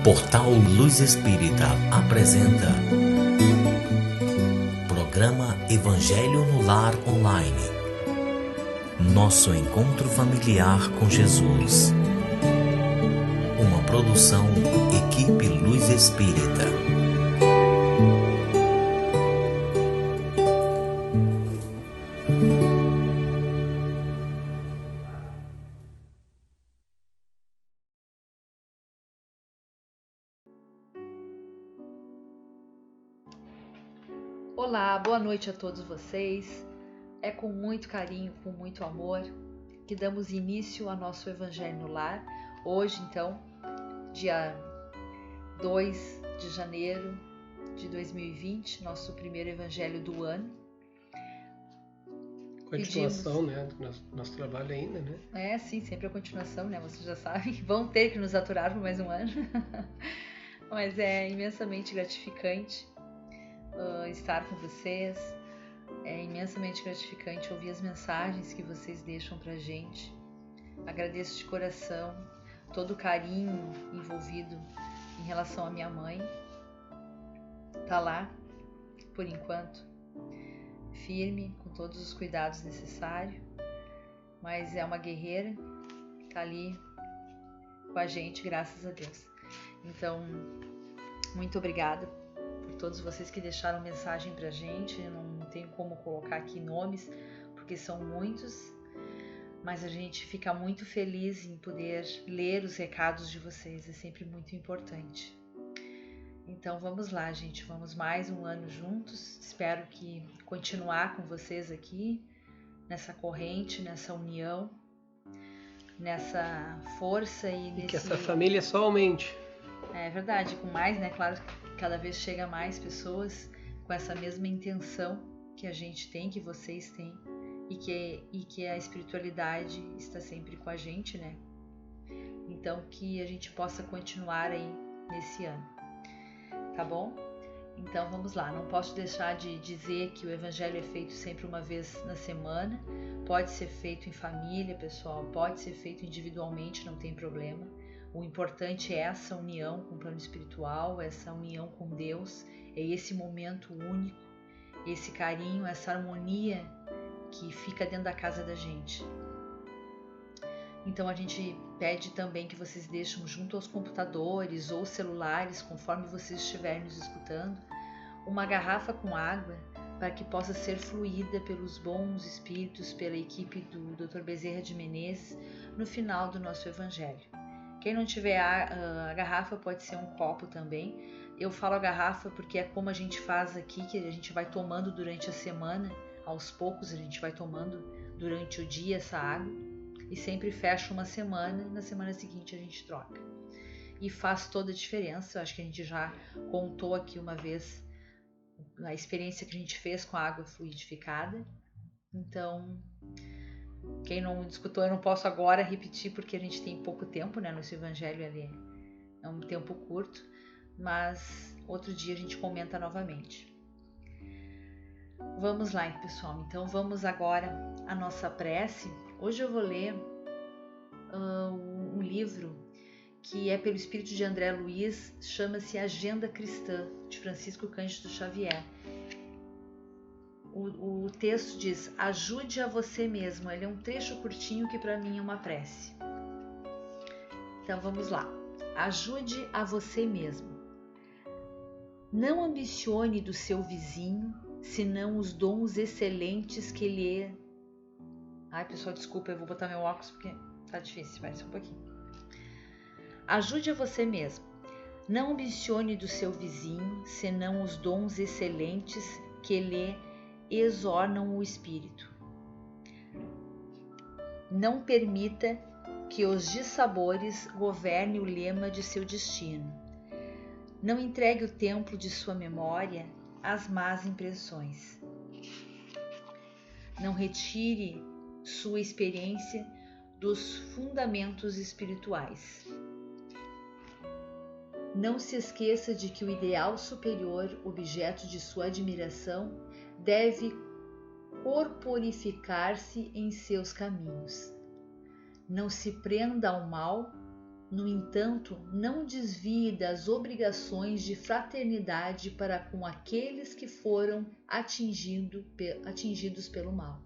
Portal Luz Espírita apresenta Programa Evangelho no Lar Online. Nosso encontro familiar com Jesus. Uma produção Equipe Luz Espírita. Olá, boa noite a todos vocês. É com muito carinho, com muito amor, que damos início ao nosso Evangelho no Lar. Hoje, então, dia 2 de janeiro de 2020, nosso primeiro Evangelho do ano. Continuação, né, do nosso trabalho ainda, né? É, sim, sempre a continuação, né? Vocês já sabem, vão ter que nos aturar por mais um ano. Mas é imensamente gratificante estar com vocês. É imensamente gratificante ouvir as mensagens que vocês deixam pra gente. Agradeço de coração todo o carinho envolvido em relação à minha mãe. Tá lá, por enquanto, firme, com todos os cuidados necessários, mas é uma guerreira, tá ali com a gente, graças a Deus. Então, muito obrigada por todos vocês que deixaram mensagem pra gente. Eu não tenho como colocar aqui nomes, porque são muitos, mas a gente fica muito feliz em poder ler os recados de vocês, é sempre muito importante. Então vamos lá, gente, vamos mais um ano juntos. Espero que continuar com vocês aqui, nessa corrente, nessa união, nessa força e que essa família só aumente. É verdade, com mais, né? Claro que cada vez chega mais pessoas com essa mesma intenção que a gente tem, que vocês têm, e que a espiritualidade está sempre com a gente, né? Então que a gente possa continuar aí nesse ano, tá bom? Então vamos lá, não posso deixar de dizer que o Evangelho é feito sempre uma vez na semana, pode ser feito em família, pessoal, pode ser feito individualmente, não tem problema. O importante é essa união com o plano espiritual, essa união com Deus, é esse momento único, esse carinho, essa harmonia que fica dentro da casa da gente. Então a gente pede também que vocês deixem junto aos computadores ou celulares, conforme vocês estiverem nos escutando, uma garrafa com água para que possa ser fluída pelos bons espíritos, pela equipe do Dr. Bezerra de Menezes, no final do nosso Evangelho. Quem não tiver a garrafa pode ser um copo também. Eu falo a garrafa porque é como a gente faz aqui, que a gente vai tomando durante a semana, aos poucos a gente vai tomando durante o dia essa água e sempre fecha uma semana e na semana seguinte a gente troca. E faz toda a diferença, eu acho que a gente já contou aqui uma vez a experiência que a gente fez com a água fluidificada. Então, quem não escutou, eu não posso agora repetir porque a gente tem pouco tempo, né? Nosso evangelho ali é um tempo curto, mas outro dia a gente comenta novamente. Vamos lá, pessoal. Então vamos agora à nossa prece. Hoje eu vou ler um livro que é pelo espírito de André Luiz, chama-se Agenda Cristã, de Francisco Cândido Xavier. O texto diz: ajude a você mesmo. Ele é um trecho curtinho que para mim é uma prece. Então vamos lá. Ajude a você mesmo. Não ambicione do seu vizinho, senão os dons excelentes que lhe... Ai, pessoal, desculpa, eu vou botar meu óculos porque tá difícil, vai só um pouquinho. Ajude a você mesmo. Não ambicione do seu vizinho, senão os dons excelentes que lhe exornam o espírito. Não permita que os dissabores governem o lema de seu destino. Não entregue o templo de sua memória às más impressões. Não retire sua experiência dos fundamentos espirituais. Não se esqueça de que o ideal superior, objeto de sua admiração, deve corporificar-se em seus caminhos. Não se prenda ao mal, No entanto, não desvie das obrigações de fraternidade para com aqueles que foram atingidos pelo mal.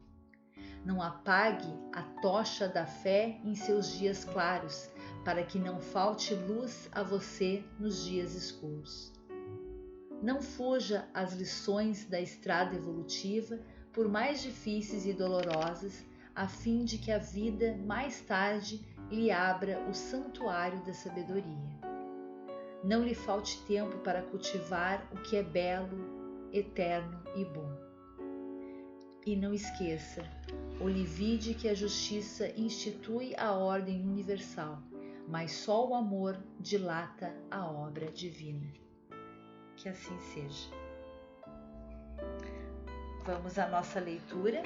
Não apague a tocha da fé em seus dias claros, para que não falte luz a você nos dias escuros. Não fuja às lições da estrada evolutiva, por mais difíceis e dolorosas, a fim de que a vida, mais tarde, lhe abra o santuário da sabedoria. Não lhe falte tempo para cultivar o que é belo, eterno e bom. E não esqueça, olivide que a justiça institui a ordem universal, mas só o amor dilata a obra divina. Que assim seja. Vamos à nossa leitura.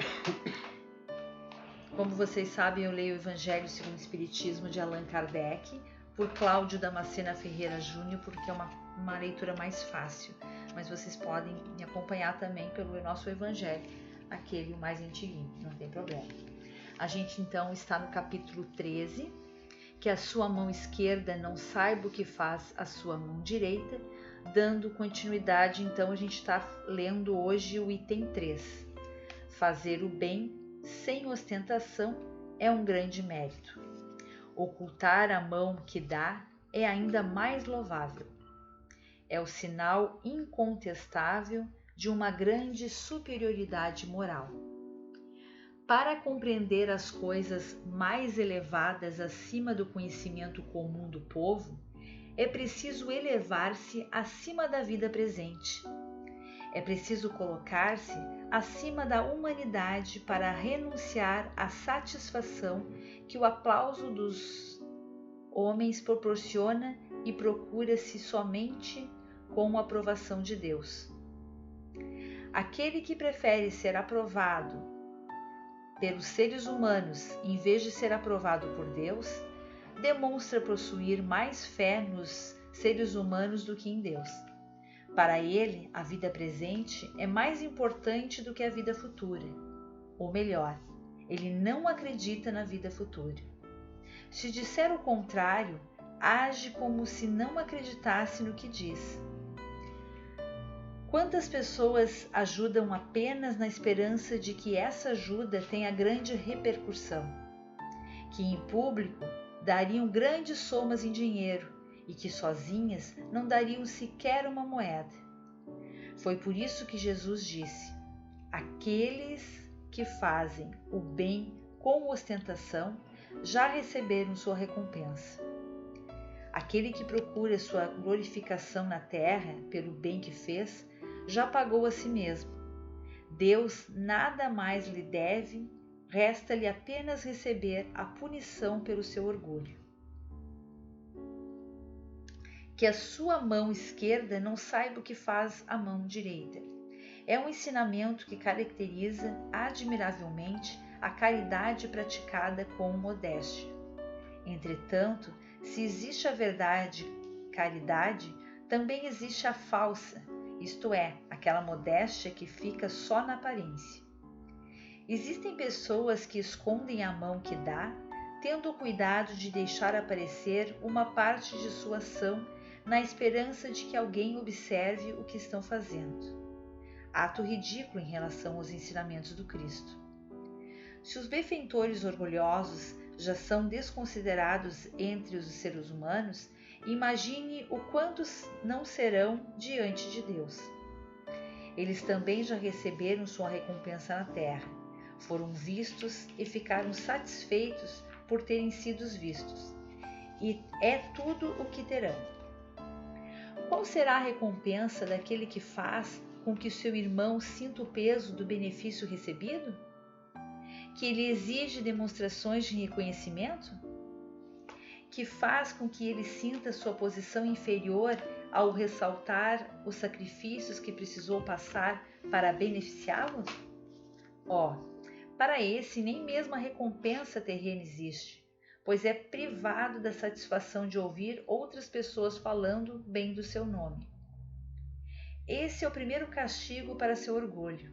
Como vocês sabem, eu leio o Evangelho segundo o Espiritismo de Allan Kardec, por Cláudio Damascena Ferreira Júnior, porque é uma leitura mais fácil. Mas vocês podem me acompanhar também pelo nosso Evangelho, aquele mais antiguinho, não tem problema. A gente então está no capítulo 13, que a sua mão esquerda não saiba o que faz a sua mão direita. Dando continuidade, então a gente está lendo hoje o item 3. Fazer o bem sem ostentação é um grande mérito. Ocultar a mão que dá é ainda mais louvável. É o sinal incontestável de uma grande superioridade moral. Para compreender as coisas mais elevadas acima do conhecimento comum do povo, é preciso elevar-se acima da vida presente. É preciso colocar-se acima da humanidade para renunciar à satisfação que o aplauso dos homens proporciona e procura-se somente com a aprovação de Deus. Aquele que prefere ser aprovado pelos seres humanos em vez de ser aprovado por Deus, demonstra possuir mais fé nos seres humanos do que em Deus. Para ele, a vida presente é mais importante do que a vida futura. Ou melhor, ele não acredita na vida futura. Se disser o contrário, age como se não acreditasse no que diz. Quantas pessoas ajudam apenas na esperança de que essa ajuda tenha grande repercussão, que em público dariam grandes somas em dinheiro e que sozinhas não dariam sequer uma moeda. Foi por isso que Jesus disse: aqueles que fazem o bem com ostentação já receberam sua recompensa. Aquele que procura sua glorificação na terra pelo bem que fez, já pagou a si mesmo. Deus nada mais lhe deve, resta-lhe apenas receber a punição pelo seu orgulho. Que a sua mão esquerda não saiba o que faz a mão direita. É um ensinamento que caracteriza admiravelmente a caridade praticada com modéstia. Entretanto, se existe a verdade caridade, também existe a falsa, isto é, aquela modéstia que fica só na aparência. Existem pessoas que escondem a mão que dá, tendo o cuidado de deixar aparecer uma parte de sua ação na esperança de que alguém observe o que estão fazendo. Ato ridículo em relação aos ensinamentos do Cristo. Se os benfeitores orgulhosos já são desconsiderados entre os seres humanos, imagine o quanto não serão diante de Deus. Eles também já receberam sua recompensa na terra, foram vistos e ficaram satisfeitos por terem sido vistos, e é tudo o que terão. Qual será a recompensa daquele que faz com que seu irmão sinta o peso do benefício recebido? Que lhe exige demonstrações de reconhecimento? Que faz com que ele sinta sua posição inferior ao ressaltar os sacrifícios que precisou passar para beneficiá-lo? Para esse nem mesmo a recompensa terrena existe, pois é privado da satisfação de ouvir outras pessoas falando bem do seu nome. Esse é o primeiro castigo para seu orgulho.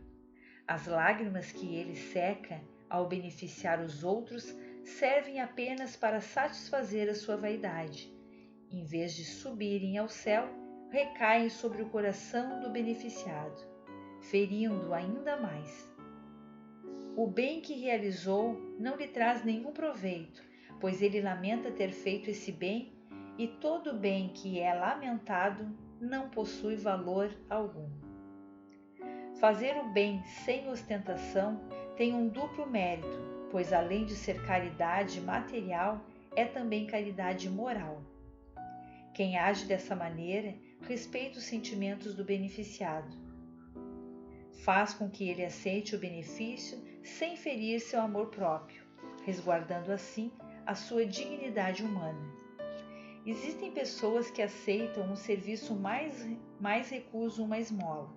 As lágrimas que ele seca ao beneficiar os outros servem apenas para satisfazer a sua vaidade. Em vez de subirem ao céu, recaem sobre o coração do beneficiado, ferindo-o ainda mais. O bem que realizou não lhe traz nenhum proveito, pois ele lamenta ter feito esse bem, e todo bem que é lamentado não possui valor algum. Fazer o bem sem ostentação tem um duplo mérito, pois além de ser caridade material, é também caridade moral. Quem age dessa maneira respeita os sentimentos do beneficiado. Faz com que ele aceite o benefício sem ferir seu amor próprio, resguardando assim a sua dignidade humana. Existem pessoas que aceitam um serviço mais recuso uma esmola.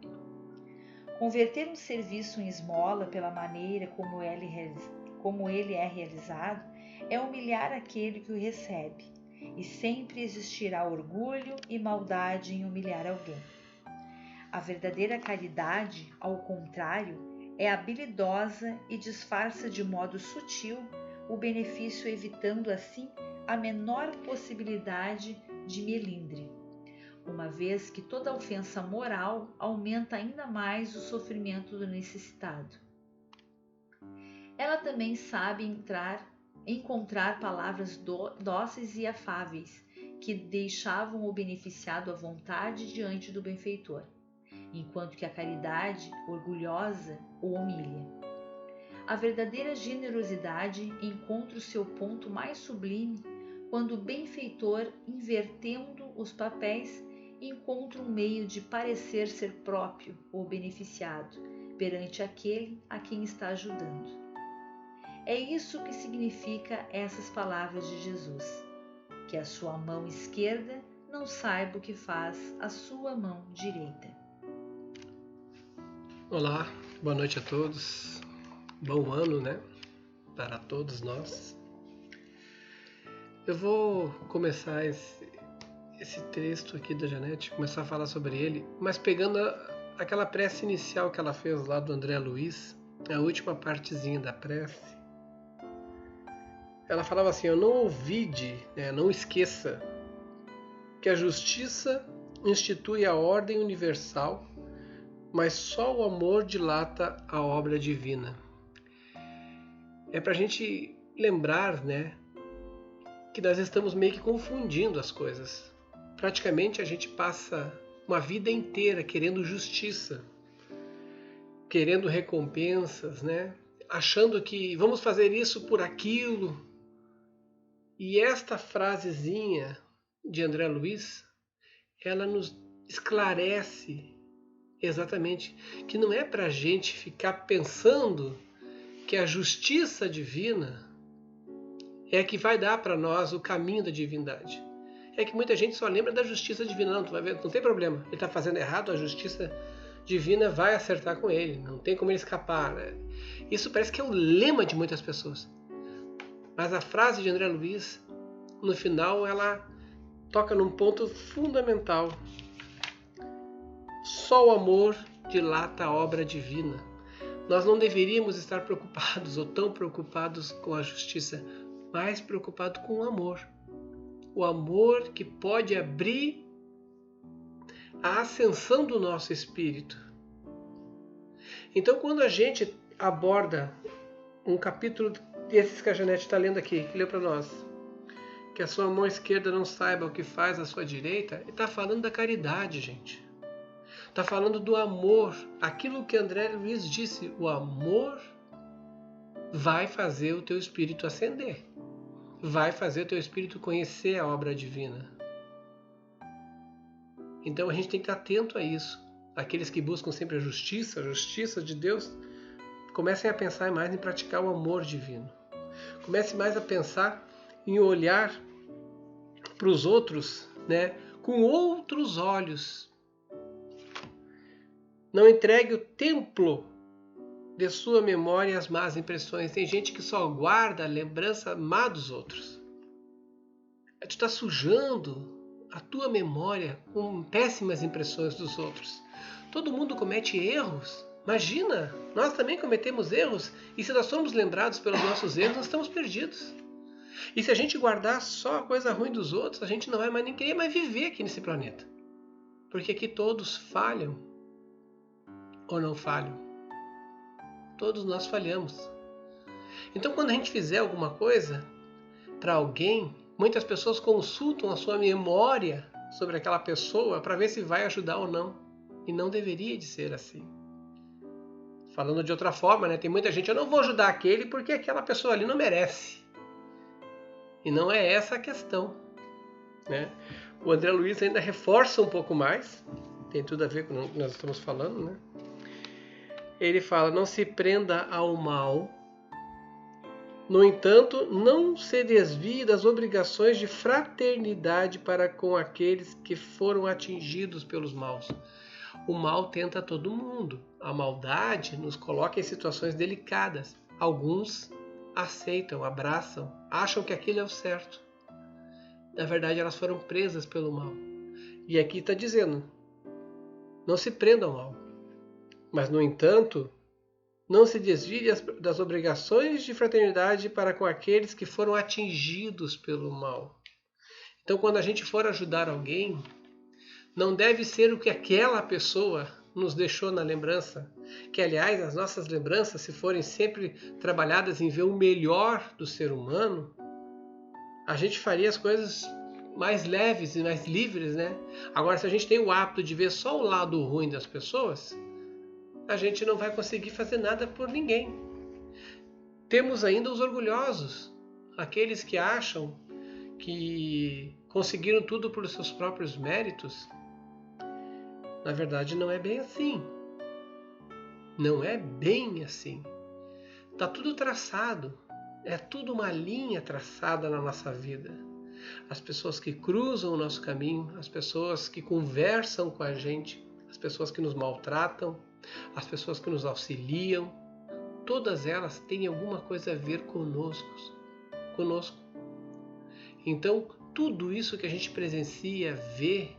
Converter um serviço em esmola pela maneira como ele é realizado é humilhar aquele que o recebe, e sempre existirá orgulho e maldade em humilhar alguém. A verdadeira caridade, ao contrário, é habilidosa e disfarça de modo sutil o benefício, evitando assim a menor possibilidade de melindre, uma vez que toda ofensa moral aumenta ainda mais o sofrimento do necessitado. Ela também sabe encontrar palavras dóceis e afáveis que deixavam o beneficiado à vontade diante do benfeitor, enquanto que a caridade orgulhosa o humilha. A verdadeira generosidade encontra o seu ponto mais sublime quando o benfeitor, invertendo os papéis, encontra um meio de parecer ser próprio ou beneficiado perante aquele a quem está ajudando. É isso que significa essas palavras de Jesus: que a sua mão esquerda não saiba o que faz a sua mão direita. Olá, boa noite a todos. Bom ano, né? Para todos nós. Eu vou começar esse texto aqui da Janete, começar a falar sobre ele, mas pegando aquela prece inicial que ela fez lá do André Luiz, a última partezinha da prece. Ela falava assim: não ouvide, não esqueça, que a justiça institui a ordem universal, mas só o amor dilata a obra divina. É para a gente lembrar, que nós estamos meio que confundindo as coisas. Praticamente a gente passa uma vida inteira querendo justiça, querendo recompensas, achando que vamos fazer isso por aquilo. E esta frasezinha de André Luiz, ela nos esclarece exatamente que não é para a gente ficar pensando que a justiça divina é que vai dar para nós o caminho da divindade. É que muita gente só lembra da justiça divina. Não, tu vai ver, não tem problema. Ele está fazendo errado, a justiça divina vai acertar com ele. Não tem como ele escapar. Isso parece que é o lema de muitas pessoas. Mas a frase de André Luiz, no final, ela toca num ponto fundamental. Só o amor dilata a obra divina. Nós não deveríamos estar preocupados ou tão preocupados com a justiça, mais preocupado com o amor. O amor que pode abrir a ascensão do nosso espírito. Então, quando a gente aborda um capítulo desses que a Janete está lendo aqui, que leu para nós, que a sua mão esquerda não saiba o que faz a sua direita, ele está falando da caridade, gente. Está falando do amor. Aquilo que André Luiz disse, o amor vai fazer o teu espírito ascender. Vai fazer o teu espírito conhecer a obra divina. Então a gente tem que estar atento a isso. Aqueles que buscam sempre a justiça de Deus, comecem a pensar mais em praticar o amor divino. Comecem mais a pensar em olhar para os outros, com outros olhos. Não entregue o templo de sua memória às más impressões. Tem gente que só guarda a lembrança má dos outros. Tu está sujando a tua memória com péssimas impressões dos outros. Todo mundo comete erros. Imagina, nós também cometemos erros e se nós somos lembrados pelos nossos erros, nós estamos perdidos. E se a gente guardar só a coisa ruim dos outros, a gente não vai mais nem querer mais viver aqui nesse planeta. Porque aqui todos falham ou não falham. Todos nós falhamos. Então quando a gente fizer alguma coisa para alguém, muitas pessoas consultam a sua memória sobre aquela pessoa para ver se vai ajudar ou não. E não deveria de ser assim. Falando de outra forma, né? Tem muita gente, eu não vou ajudar aquele porque aquela pessoa ali não merece. E não é essa a questão, né? O André Luiz ainda reforça um pouco mais, tem tudo a ver com o que nós estamos falando, né? Ele fala, não se prenda ao mal, no entanto, não se desvie das obrigações de fraternidade para com aqueles que foram atingidos pelos maus. O mal tenta todo mundo. A maldade nos coloca em situações delicadas. Alguns aceitam, abraçam, acham que aquilo é o certo. Na verdade, elas foram presas pelo mal. E aqui está dizendo, não se prenda ao mal. Mas, no entanto, não se desvie das obrigações de fraternidade para com aqueles que foram atingidos pelo mal. Então, quando a gente for ajudar alguém, não deve ser o que aquela pessoa nos deixou na lembrança. Que, aliás, as nossas lembranças, se forem sempre trabalhadas em ver o melhor do ser humano, a gente faria as coisas mais leves e mais livres, né? Agora, se a gente tem o hábito de ver só o lado ruim das pessoas, a gente não vai conseguir fazer nada por ninguém. Temos ainda os orgulhosos, aqueles que acham que conseguiram tudo por seus próprios méritos. Na verdade, não é bem assim. Não é bem assim. Está tudo traçado. É tudo uma linha traçada na nossa vida. As pessoas que cruzam o nosso caminho, as pessoas que conversam com a gente, as pessoas que nos maltratam, as pessoas que nos auxiliam, todas elas têm alguma coisa a ver conosco. Então, tudo isso que a gente presencia, vê,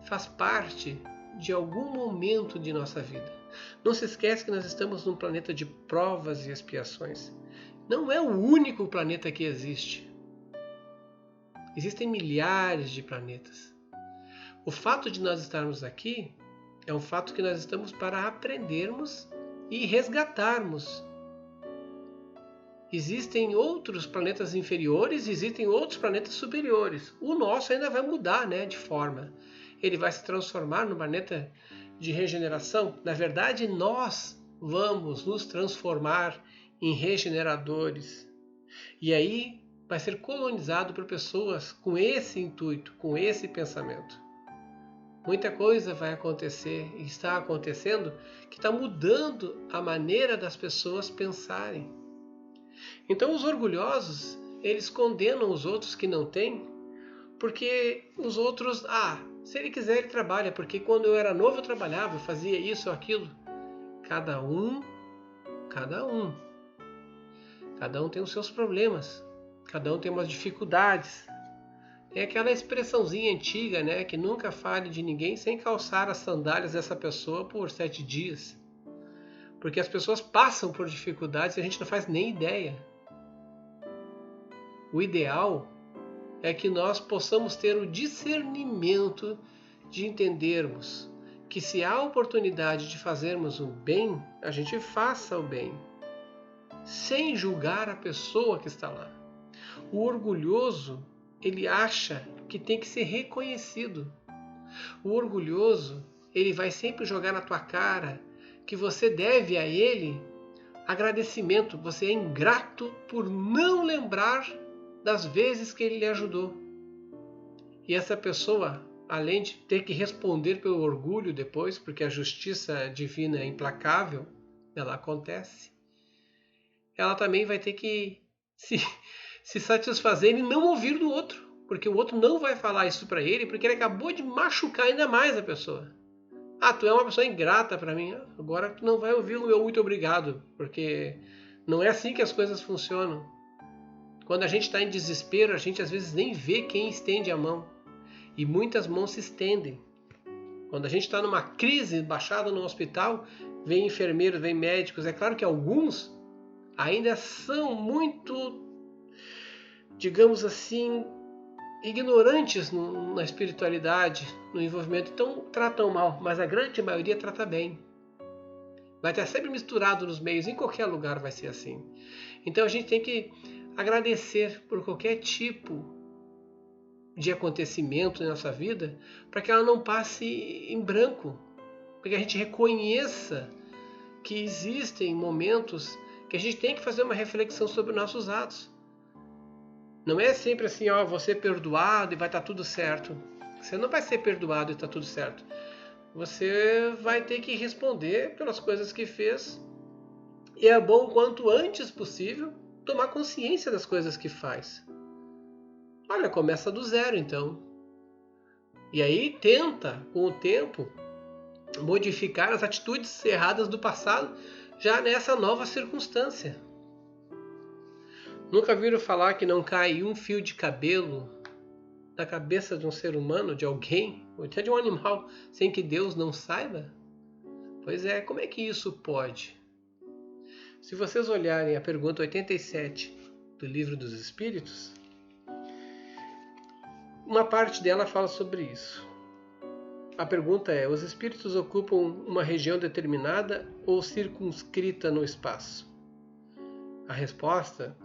faz parte de algum momento de nossa vida. Não se esquece que nós estamos num planeta de provas e expiações. Não é o único planeta que existe. Existem milhares de planetas. O fato de nós estarmos aqui é um fato que nós estamos para aprendermos e resgatarmos. Existem outros planetas inferiores, existem outros planetas superiores. O nosso ainda vai mudar, né, de forma. Ele vai se transformar num planeta de regeneração. Na verdade, nós vamos nos transformar em regeneradores. E aí vai ser colonizado por pessoas com esse intuito, com esse pensamento. Muita coisa vai acontecer e está acontecendo que está mudando a maneira das pessoas pensarem. Então os orgulhosos, eles condenam os outros que não têm, porque os outros, se ele quiser ele trabalha, porque quando eu era novo eu trabalhava, eu fazia isso ou aquilo. Cada um tem os seus problemas, cada um tem umas dificuldades. Tem aquela expressãozinha antiga, né, que nunca fale de ninguém sem calçar as sandálias dessa pessoa por 7 dias. Porque as pessoas passam por dificuldades e a gente não faz nem ideia. O ideal é que nós possamos ter o discernimento de entendermos que se há oportunidade de fazermos o bem, a gente faça o bem, sem julgar a pessoa que está lá. O orgulhoso, ele acha que tem que ser reconhecido. O orgulhoso, ele vai sempre jogar na tua cara que você deve a ele agradecimento. Você é ingrato por não lembrar das vezes que ele lhe ajudou. E essa pessoa, além de ter que responder pelo orgulho depois, porque a justiça divina é implacável, ela acontece, ela também vai ter que se satisfazer e não ouvir do outro, porque o outro não vai falar isso para ele, porque ele acabou de machucar ainda mais a pessoa. Tu é uma pessoa ingrata para mim, agora tu não vai ouvir o meu muito obrigado, porque não é assim que as coisas funcionam. Quando a gente está em desespero, a gente às vezes nem vê quem estende a mão, e muitas mãos se estendem. Quando a gente está numa crise baixada no hospital, vem enfermeiros, vem médicos. É claro que alguns ainda são muito, digamos assim, ignorantes na espiritualidade, no envolvimento, então tratam mal, mas a grande maioria trata bem. Vai estar sempre misturado nos meios, em qualquer lugar vai ser assim. Então a gente tem que agradecer por qualquer tipo de acontecimento na nossa vida, para que ela não passe em branco, para que a gente reconheça que existem momentos que a gente tem que fazer uma reflexão sobre os nossos atos. Não é sempre assim, vou ser perdoado e vai estar tudo certo. Você não vai ser perdoado e está tudo certo. Você vai ter que responder pelas coisas que fez. E é bom, quanto antes possível, tomar consciência das coisas que faz. Olha, começa do zero então. E aí tenta, com o tempo, modificar as atitudes erradas do passado já nessa nova circunstância. Nunca viram falar que não cai um fio de cabelo da cabeça de um ser humano, de alguém, ou até de um animal, sem que Deus não saiba? Pois é, como é que isso pode? Se vocês olharem a pergunta 87 do Livro dos Espíritos, uma parte dela fala sobre isso. A pergunta é: os espíritos ocupam uma região determinada ou circunscrita no espaço? A resposta: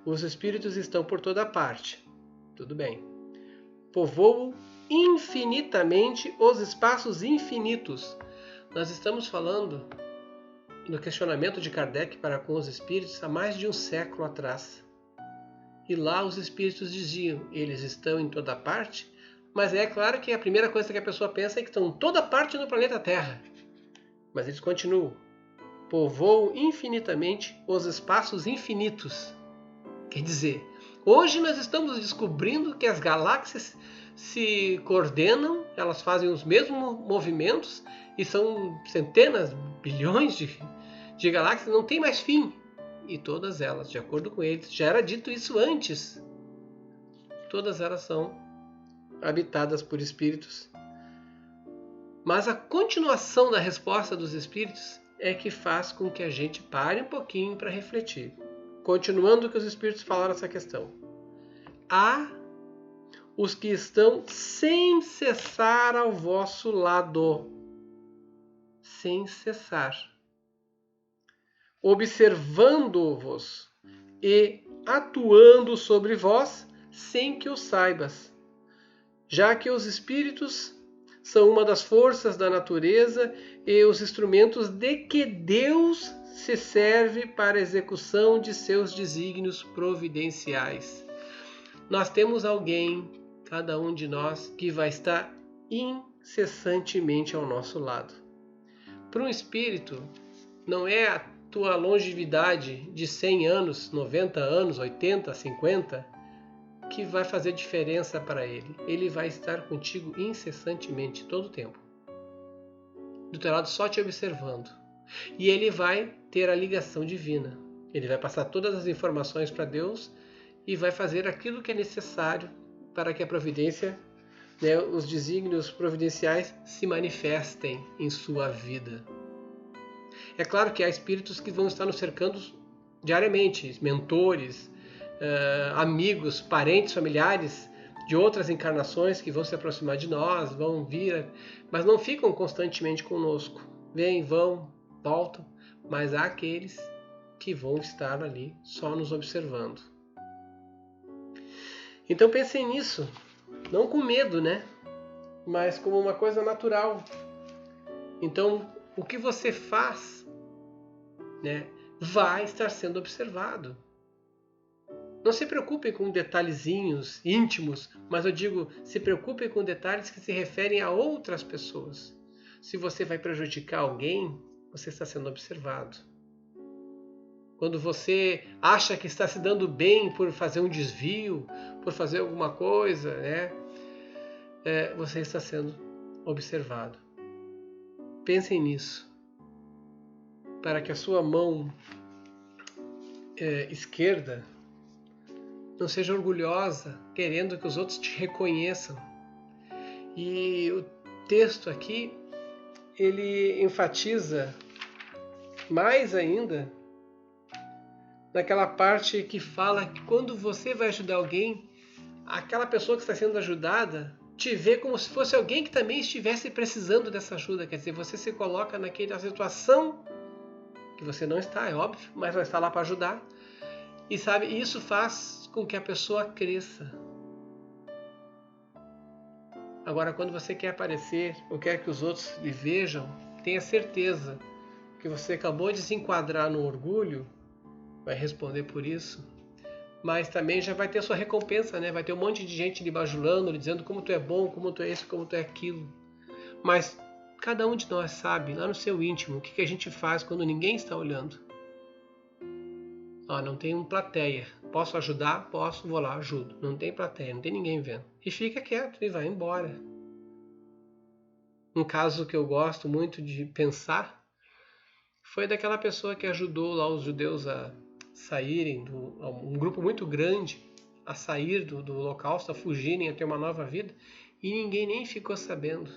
os espíritos estão por toda parte. Tudo bem. Povoam infinitamente os espaços infinitos. Nós estamos falando no questionamento de Kardec para com os espíritos há mais de um século atrás. E lá os espíritos diziam: eles estão em toda parte, mas é claro que a primeira coisa que a pessoa pensa é que estão em toda parte no planeta Terra. Mas eles continuam: povoam infinitamente os espaços infinitos. Quer dizer, hoje nós estamos descobrindo que as galáxias se coordenam, elas fazem os mesmos movimentos e são centenas, bilhões de galáxias, não tem mais fim. E todas elas, de acordo com eles, já era dito isso antes, todas elas são habitadas por espíritos. Mas a continuação da resposta dos espíritos é que faz com que a gente pare um pouquinho para refletir. Continuando o que os espíritos falaram essa questão. Há os que estão sem cessar ao vosso lado. Sem cessar. Observando-vos e atuando sobre vós sem que o saibas. Já que os espíritos são uma das forças da natureza e os instrumentos de que Deus se serve para a execução de seus desígnios providenciais. Nós temos alguém, cada um de nós, que vai estar incessantemente ao nosso lado. Para um espírito, não é a tua longevidade de 100 anos, 90 anos, 80, 50, que vai fazer diferença para ele. Ele vai estar contigo incessantemente, todo o tempo. Do teu lado, só te observando. E ele vai ter a ligação divina. Ele vai passar todas as informações para Deus e vai fazer aquilo que é necessário para que a providência, os desígnios providenciais se manifestem em sua vida. É claro que há espíritos que vão estar nos cercando diariamente, mentores, amigos, parentes, familiares de outras encarnações que vão se aproximar de nós, vão vir, mas não ficam constantemente conosco. Vêm, vão, voltam, mas há aqueles que vão estar ali só nos observando. Então pensem nisso, não com medo, mas como uma coisa natural. Então, o que você faz, vai estar sendo observado. Não se preocupem com detalhezinhos íntimos, mas eu digo, se preocupem com detalhes que se referem a outras pessoas. Se você vai prejudicar alguém, você está sendo observado. Quando você acha que está se dando bem por fazer um desvio, por fazer alguma coisa, você está sendo observado. Pensem nisso, para que a sua mão esquerda não seja orgulhosa, querendo que os outros te reconheçam. E texto aqui, ele enfatiza mais ainda naquela parte que fala que quando você vai ajudar alguém, aquela pessoa que está sendo ajudada te vê como se fosse alguém que também estivesse precisando dessa ajuda. Quer dizer, você se coloca naquela situação que você não está, é óbvio, mas vai estar lá para ajudar. E sabe, isso faz com que a pessoa cresça. Agora, quando você quer aparecer ou quer que os outros lhe vejam, tenha certeza que você acabou de se enquadrar no orgulho, vai responder por isso, mas também já vai ter sua recompensa, né? Vai ter um monte de gente lhe bajulando, lhe dizendo como tu é bom, como tu é isso, como tu é aquilo. Mas cada um de nós sabe, lá no seu íntimo, o que a gente faz quando ninguém está olhando. Não tem plateia. Posso ajudar? Posso, vou lá, ajudo. Não tem plateia, não tem ninguém vendo. E fica quieto e vai embora. Um caso que eu gosto muito de pensar foi daquela pessoa que ajudou lá os judeus a saírem, um grupo muito grande, a sair do Holocausto, a fugirem, a ter uma nova vida, e ninguém nem ficou sabendo.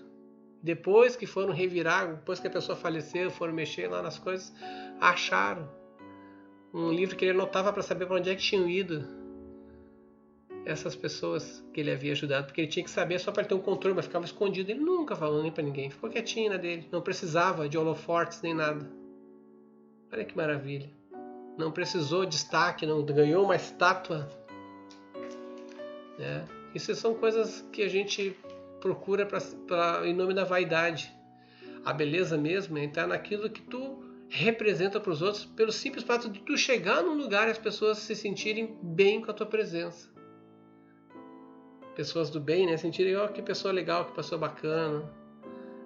Depois que foram revirar, depois que a pessoa faleceu, foram mexer lá nas coisas, acharam um livro que ele anotava para saber para onde é que tinham ido essas pessoas que ele havia ajudado, porque ele tinha que saber só para ele ter um controle, mas ficava escondido. Ele nunca falou nem para ninguém, ficou quietinho na dele, não precisava de holofortes nem nada. Olha que maravilha. Não precisou de destaque, não ganhou uma estátua. Isso são coisas que a gente procura em nome da vaidade. A beleza mesmo é estar naquilo que tu representa para os outros, pelo simples fato de tu chegar num lugar e as pessoas se sentirem bem com a tua presença. Pessoas do bem, né? Sentirem, que pessoa legal, que pessoa bacana.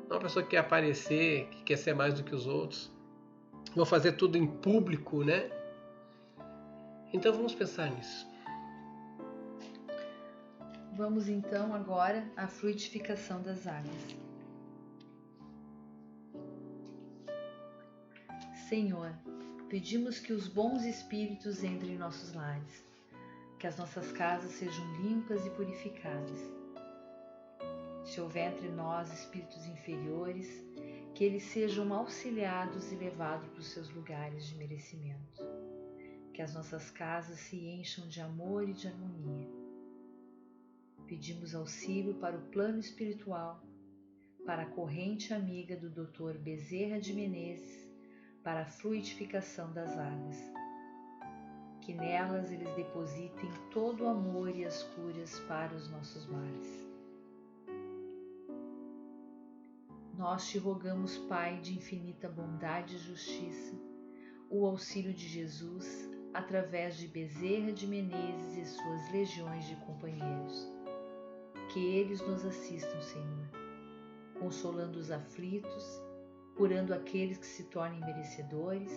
Não uma pessoa que quer aparecer, que quer ser mais do que os outros. Vou fazer tudo em público, né? Então vamos pensar nisso. Vamos então agora à fluidificação das águas. Senhor, pedimos que os bons espíritos entrem em nossos lares, que as nossas casas sejam limpas e purificadas. Se houver entre nós espíritos inferiores, que eles sejam auxiliados e levados para os seus lugares de merecimento. Que as nossas casas se encham de amor e de harmonia. Pedimos auxílio para o plano espiritual, para a corrente amiga do Dr. Bezerra de Menezes, para a fluidificação das águas. Que nelas eles depositem todo o amor e as curas para os nossos mares. Nós te rogamos, Pai de infinita bondade e justiça, o auxílio de Jesus, através de Bezerra de Menezes e suas legiões de companheiros. Que eles nos assistam, Senhor, consolando os aflitos, curando aqueles que se tornem merecedores,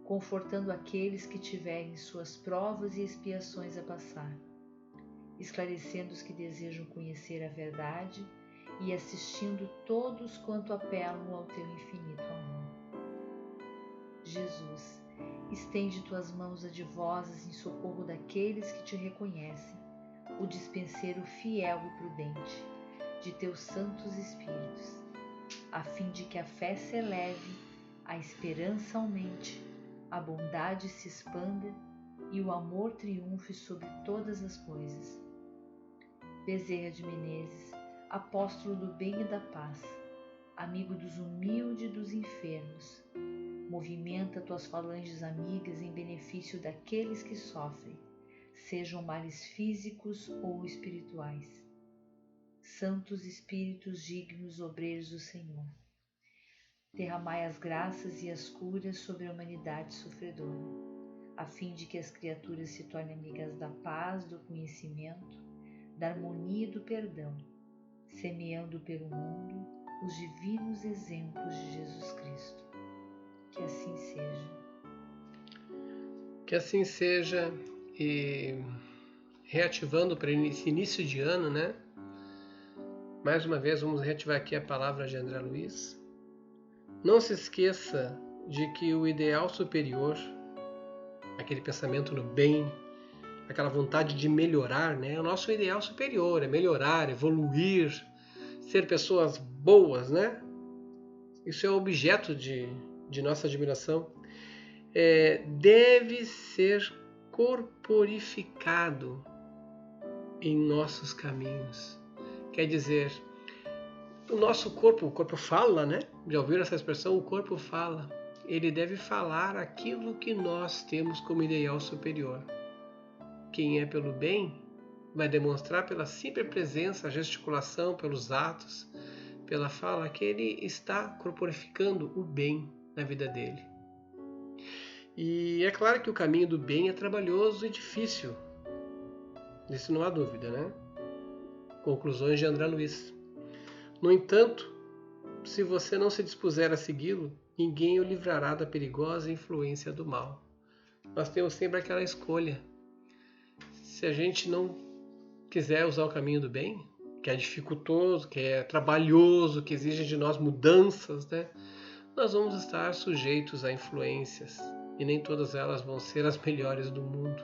confortando aqueles que tiverem suas provas e expiações a passar, esclarecendo os que desejam conhecer a verdade e assistindo todos quanto apelam ao teu infinito amor. Jesus, estende tuas mãos adivosas em socorro daqueles que te reconhecem, o dispenseiro fiel e prudente de teus santos espíritos, a fim de que a fé se eleve, a esperança aumente, a bondade se expanda e o amor triunfe sobre todas as coisas. Bezerra de Menezes, apóstolo do bem e da paz, amigo dos humildes e dos enfermos, movimenta tuas falanges amigas em benefício daqueles que sofrem, sejam males físicos ou espirituais. Santos Espíritos dignos obreiros do Senhor, derramai as graças e as curas sobre a humanidade sofredora, a fim de que as criaturas se tornem amigas da paz, do conhecimento, da harmonia e do perdão, semeando pelo mundo os divinos exemplos de Jesus Cristo. Que assim seja. Que assim seja, e reativando para esse início de ano, né? Mais uma vez vamos reativar aqui a palavra de André Luiz. Não se esqueça de que o ideal superior, aquele pensamento no bem, aquela vontade de melhorar, né? É o nosso ideal superior, é melhorar, evoluir, ser pessoas boas, né? Isso é objeto de nossa admiração. Deve ser corporificado em nossos caminhos. Quer dizer, o nosso corpo, o corpo fala, né? Já ouviram essa expressão? O corpo fala. Ele deve falar aquilo que nós temos como ideal superior. Quem é pelo bem vai demonstrar pela simples presença, gesticulação, pelos atos, pela fala, que ele está corporificando o bem na vida dele. E é claro que o caminho do bem é trabalhoso e difícil. Isso não há dúvida, né? Conclusões de André Luiz. No entanto, se você não se dispuser a segui-lo, ninguém o livrará da perigosa influência do mal. Nós temos sempre aquela escolha. Se a gente não quiser usar o caminho do bem, que é dificultoso, que é trabalhoso, que exige de nós mudanças, né? Nós vamos estar sujeitos a influências e nem todas elas vão ser as melhores do mundo.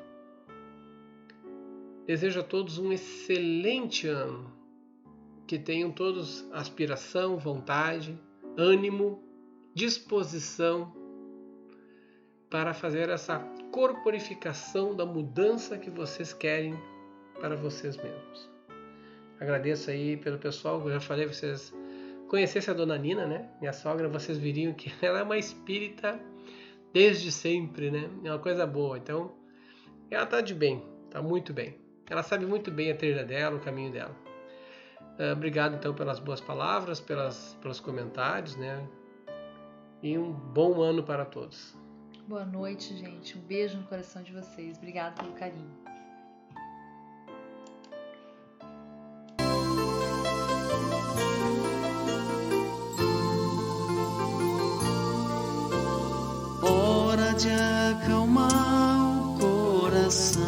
Desejo a todos um excelente ano, que tenham todos aspiração, vontade, ânimo, disposição para fazer essa corporificação da mudança que vocês querem para vocês mesmos. Agradeço aí pelo pessoal, eu já falei, vocês conhecessem a Dona Nina, né? Minha sogra, vocês viriam que ela é uma espírita desde sempre, né? É uma coisa boa. Então, ela está de bem, está muito bem. Ela sabe muito bem a trilha dela, o caminho dela. Obrigado, então, pelas boas palavras, pelos comentários, né? E um bom ano para todos. Boa noite, gente. Um beijo no coração de vocês. Obrigado pelo carinho. Hora de acalmar o coração.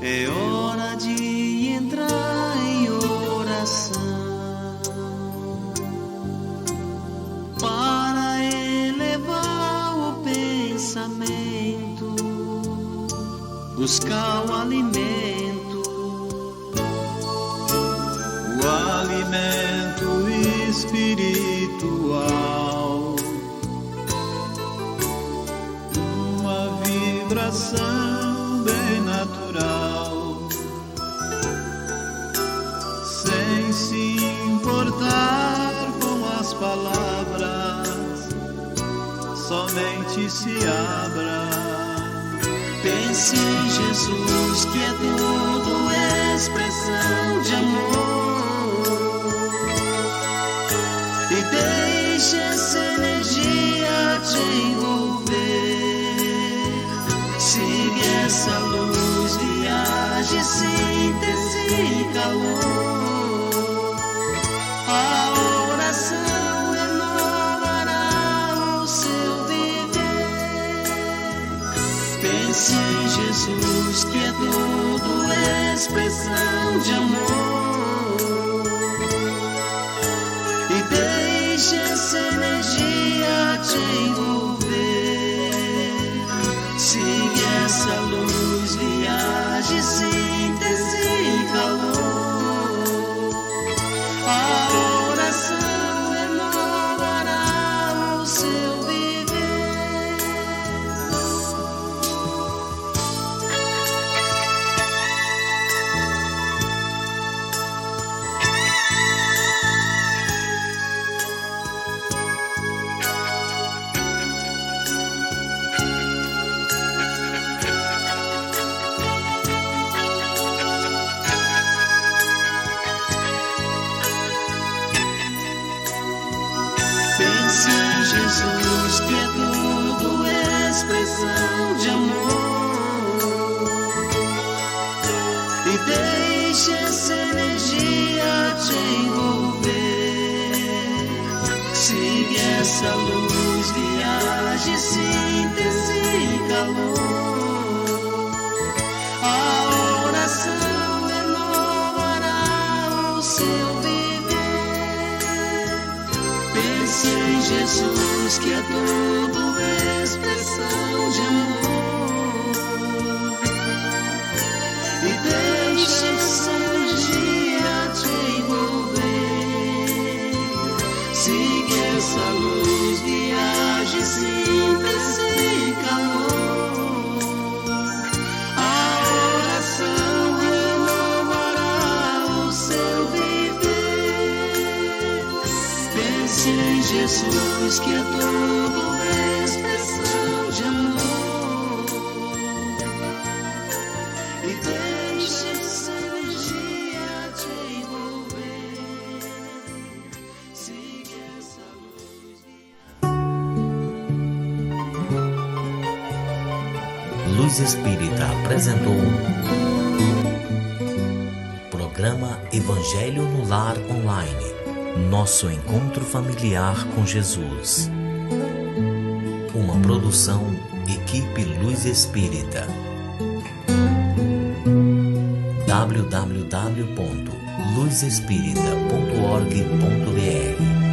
É hora de entrar em oração para elevar o pensamento, buscar o alimento espiritual, uma vibração bem natural, sem se importar com as palavras, somente se abra. Pense em Jesus, que é tudo expressão de amor, e deixe essa energia te envolver. Siga essa luz, viaje, síntese e calor. A oração renovará o seu viver. Pense em Jesus, que é tudo expressão de amor, e deixe essa energia te envolver. Siga essa luz, viaje, síntese e calor. A oração renovará o seu viver. Pense em Jesus, que é tudo expressão de amor, e deixe essa energia te envolver. Siga essa luz, viaje, síntese e calor. A oração renovará o seu viver. Pense em Jesus, que é tudo expressão de amor, e deixe essa energia Luz que é tudo expressão de amor. E deixa essa energia te envolver. Siga essa luz. Luz Espírita apresentou Programa Evangelho no Lar Online. Nosso encontro familiar com Jesus. Uma produção Equipe Luz Espírita. www.luzespírita.org.br